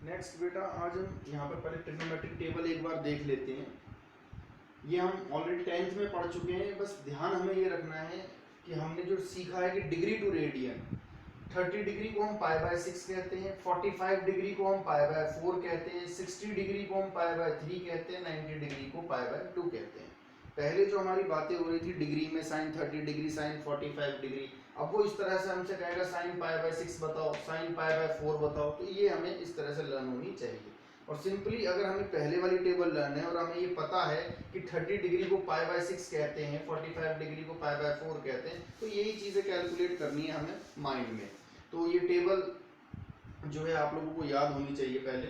Next बेटा, आज हम यहाँ पर पहले ट्रिग्नोमेट्रिक टेबल एक बार देख लेते हैं। ये हम ऑलरेडी 10th में पढ़ चुके हैं। बस ध्यान हमें ये रखना है कि हमने जो सीखा है कि डिग्री टू रेडियन, 30 डिग्री को हम पाई बाय 6 कहते हैं, 45 डिग्री को हम पाई बाय 4 कहते हैं, 60 डिग्री को हम पाई बाय 3 कहते हैं, 90 डिग्री को पाई बाय 2 कहते हैं। पहले जो हमारी बातें हो रही थी डिग्री में, साइन 30 डिग्री, साइन 45 डिग्री, अब वो इस तरह से हमसे कहेगा साइन पाई बाय 6 बताओ, साइन पाई बाय 4 बताओ। तो ये हमें इस तरह से लर्न होनी चाहिए। और सिंपली अगर हमें पहले वाली टेबल लर्न है और हमें ये पता है कि 30 डिग्री को पाई बाय 6 कहते हैं, 45 डिग्री को पाई बाय 4 कहते हैं, तो यही चीज़ें कैलकुलेट करनी है हमें माइंड में। तो ये टेबल जो है आप लोगों को याद होनी चाहिए पहले।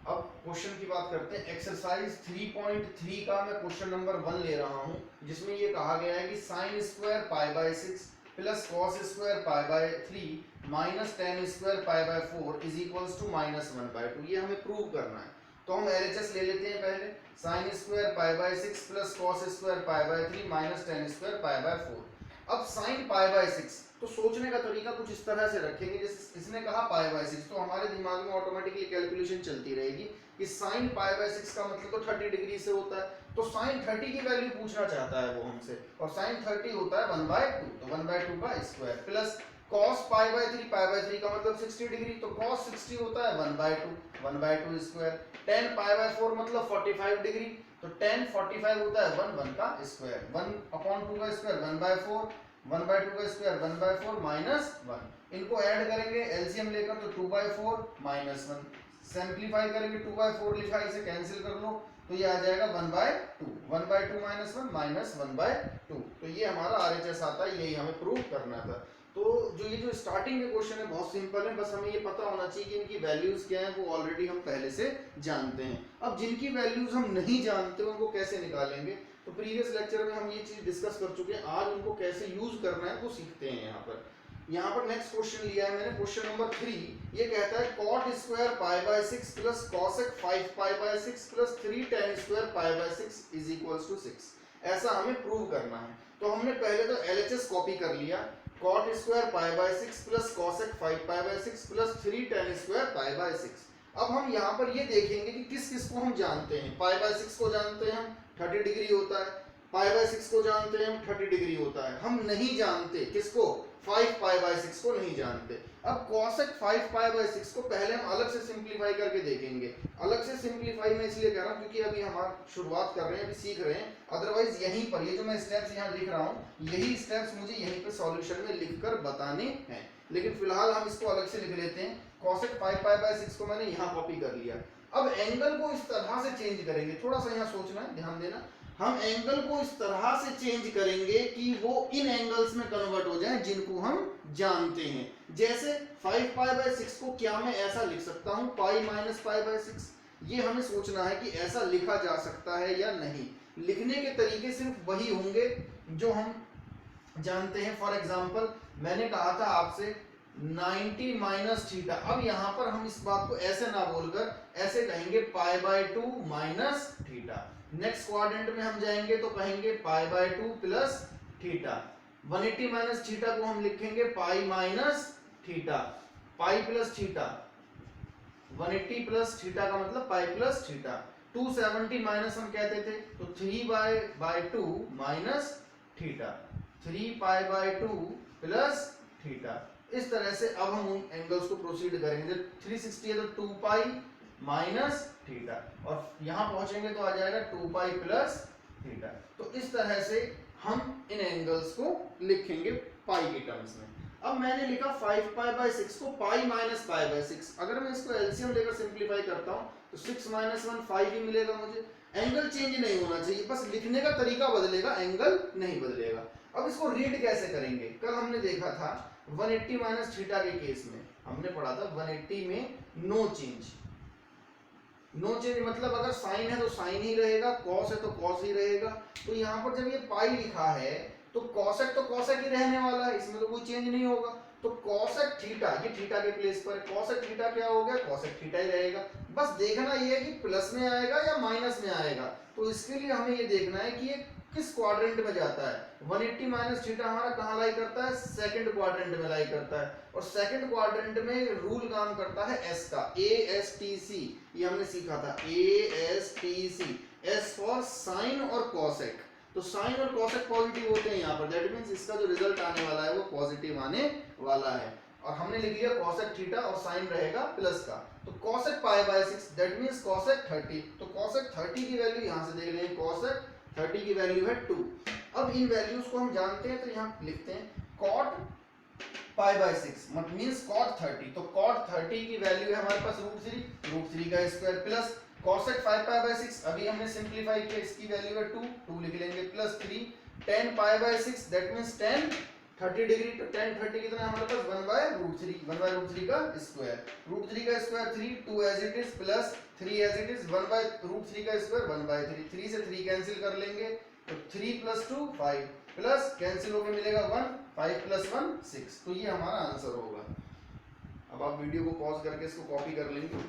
अब क्वेश्चन की बात करते हैं। एक्सरसाइज 3.3 का मैं क्वेश्चन नंबर 1 ले रहा हूं, जिसमें ये कहा गया है कि sine square pi by 6 plus cos square pi by 3 minus tan square pi by 4 is equals to -1/2। ये हमें प्रूव करना है। तो हम एलएचएस ले लेते हैं पहले। Sign square pi by 6 plus cos square pi by 3 minus tan square pi by 4। अब साइन पाई बाय 6, तो सोचने का तरीका कुछ इस तरह से रखेंगे, जैसे इसने कहा पाई बाय 6, तो हमारे दिमाग में ऑटोमेटिकली कैलकुलेशन चलती रहेगी कि साइन पाई बाय 6 का मतलब तो 30 डिग्री से होता है। तो साइन 30 की वैल्यू पूछना चाहता है वो हमसे, और साइन 30 होता है 1/2, तो 1/2 का square, plus cos pi by 3, pi by 3 का मतलब 60 डिग्री, तो cos 60 होता है 1/2, 1/2 स्क्वायर, tan पाई बाय 4 मतलब 45 डिग्री, तो tan 45 होता है 1 का स्क्वायर, 1/2 का स्क्वायर 1/4, 1/2 का स्क्वायर 1/4 -1। इनको ऐड करेंगे एलसीएम लेकर, तो 2/4 -1, सिंपलीफाई करेंगे 2/4 लिखा, इसे कैंसिल कर लो, तो ये आ जाएगा 1/2, 1/2 -1 -1/2। तो ये हमारा आरएचएस आता है, यही हमें प्रूव करना था। तो ये जो स्टार्टिंग के क्वेश्चन है बहुत सिंपल है, बस हमें ये पता होना चाहिए कि इनकी वैल्यूज क्या है, वो ऑलरेडी हम पहले से जानते हैं। अब जिनकी वैल्यूज हम नहीं जानते उनको कैसे निकालेंगे, तो प्रीवियस लेक्चर में हम ये चीज डिस्कस कर चुके हैं। आज उनको कैसे यूज करना है वो सीखते हैं। यहाँ पर नेक्स्ट क्वेश्चन लिया है मैंने, क्वेश्चन नंबर 3। ये कहता है cot square pi by 6 plus cosec 5 pi by 6 plus 3 tan square pi by 6 is equals to 6। ऐसा हमें प्रूव करना है। तो हमने पहले तो एलएचएस कॉपी कर लिया, cot square pi by 6 plus cosec 5 pi by 6 plus 3 tan square pi by 6। अब हम यहाँ पर ये देखेंगे कि किस किस को हम जानते हैं। पाई बाय 6 को जानते हैं हम, 30 डिग्री होता है। पाई बाय 6 को जानते हैं हम, 30 डिग्री होता है। हम नहीं जानते किसको, 5 पाई बाय 6 को नहीं जानते। अब cosec 5 पाई बाय 6 को पहले हम अलग से सिंपलीफाई करके देखेंगे। अलग से सिंपलीफाई मैं इसलिए कर रहा हूँ क्योंकि अभी हम शुरुआत कर रहे हैं, अभी सीख रहे हैं। अदरवाइज यहीं पर ये जो मैं स्टेप्स यहाँ लिख रहा हूँ, यही स्टेप्स मुझे यहीं पे सॉल्यूशन में लिखकर बताने हैं। लेकिन फिलहाल हम इसको अलग से लिख लेते हैं। cosec 5 पाई बाय 6 को मैंने यहाँ कॉपी कर लिया। अब एंगल को इस तरह से चेंज करेंगे, थोड़ा सा यहाँ सोचना है, ध्यान देना। हम एंगल को इस तरह से चेंज करेंगे कि वो इन एंगल्स में कन्वर्ट हो जाए जिनको हम जानते हैं। जैसे 5 पाई बाय 6 को क्या मैं ऐसा लिख सकता हूं, पाई माइनस पाई बाय 6। ये हमें सोचना है कि ऐसा लिखा जा सकता है या नहीं। लिखने के तरीके सिर्फ वही होंगे जो हम जानते हैं। फॉर एग्जाम्पल मैंने कहा था आपसे 90 माइनस थीटा। अब यहाँ पर हम इस बात को ऐसे ना बोलकर ऐसे कहेंगे पाई by 2 minus theta. Next quadrant में हम जाएंगे तो कहेंगे पाई by 2 plus theta. 180 minus theta को हम लिखेंगे pi minus theta. Pi plus theta, 180 plus theta का मतलब पाई प्लस थीटा। 270 माइनस हम कहते थे, तो 3 by 2 minus theta, 3 pi by 2 plus theta. इस तरह से अब हम उन एंगल्स को प्रोसीड करेंगे। 360 है तो 2 पाई माइनस थीटा, और यहां पहुंचेंगे तो आ जाएगा 2 पाई प्लस थीटा। तो इस तरह से हम इन एंगल्स को लिखेंगे पाई के टर्म्स में। अब मैंने लिखा 5 पाई बाय 6 को पाई माइनस पाई बाय 6। अगर मैं इसको एलसीएम लेकर सिंपलीफाई करता हूं तो 6 माइनस 1 5 ही मिलेगा मुझे। एंगल चेंज नहीं होना चाहिए, बस लिखने का तरीका बदलेगा, एंगल नहीं बदलेगा। अब इसको रीड कैसे करेंगे, कल हमने देखा था 180 माइनस थीटा के केस में हमने पढ़ा था 180 में नो चेंज। नो चेंज मतलब अगर साइन है तो साइन ही रहेगा, कॉस है तो कॉस ही रहेगा। तो यहाँ पर जब ये पाई लिखा है तो कॉसेक तो कॉसेक ही रहने वाला है, इसमें तो कोई चेंज नहीं होगा। तो कॉसेक थीटा, ये थीटा के प्लेस पर कॉसेक थीटा क्या हो गया, कॉसेक थीटा ही रहेगा। बस देखना ये है कि प्लस में आएगा या माइनस में आएगा। तो इसके लिए हमें ये देखना है कि ये किस क्वाड्रेंट में जाता है? 180 माइनस थीटा हमारा कहाँ लाई करता है? सेकंड क्वाड्रेंट में लाई करता है, और सेकंड क्वाड्रेंट में रूल काम करता है एस का, ASTC, ये हमने सीखा था, ASTC, एस फॉर साइन और कॉसेक। तो साइन और कॉसेक पॉजिटिव होते हैं यहाँ पर, दैट मीन्स इसका जो रिजल्ट आने वाला है वो पॉजिटिव आने वाला है। और हमने लिख लिया कॉसेक थीटा और साइन रहेगा प्लस का, तो cosec pi by 6 that means cosec 30। तो कॉसेक 30 की वैल्यू यहाँ से देख लेंगे, कॉसेक 30 की वैल्यू है 2। अब इन वैल्यूज को हम जानते हैं तो यहाँ लिखते हैं cot pi by 6 means cot 30। तो कॉट 30 की वैल्यू है हमारे पास √3 का square plus cosec 5 pi by 6, अभी हमने सिंपलीफाई किया, इसकी वैल्यू है 2 लिख लेंगे plus 3 10 pi by 6 that means 10 30 degree. तो 10 30 कितना है हमारे पास 1/√3 का स्क्वायर, √3 का square 3 2 as it is plus 3 as it is 1/√3 का स्क्वायर 1/3, 3 से 3 कैंसिल कर लेंगे, तो 3 + 2 5 प्लस कैंसिल होकर मिलेगा 1, 5 + 1 6। तो ये हमारा आंसर होगा। अब आप वीडियो को पॉज करके इसको कॉपी कर लेंगे।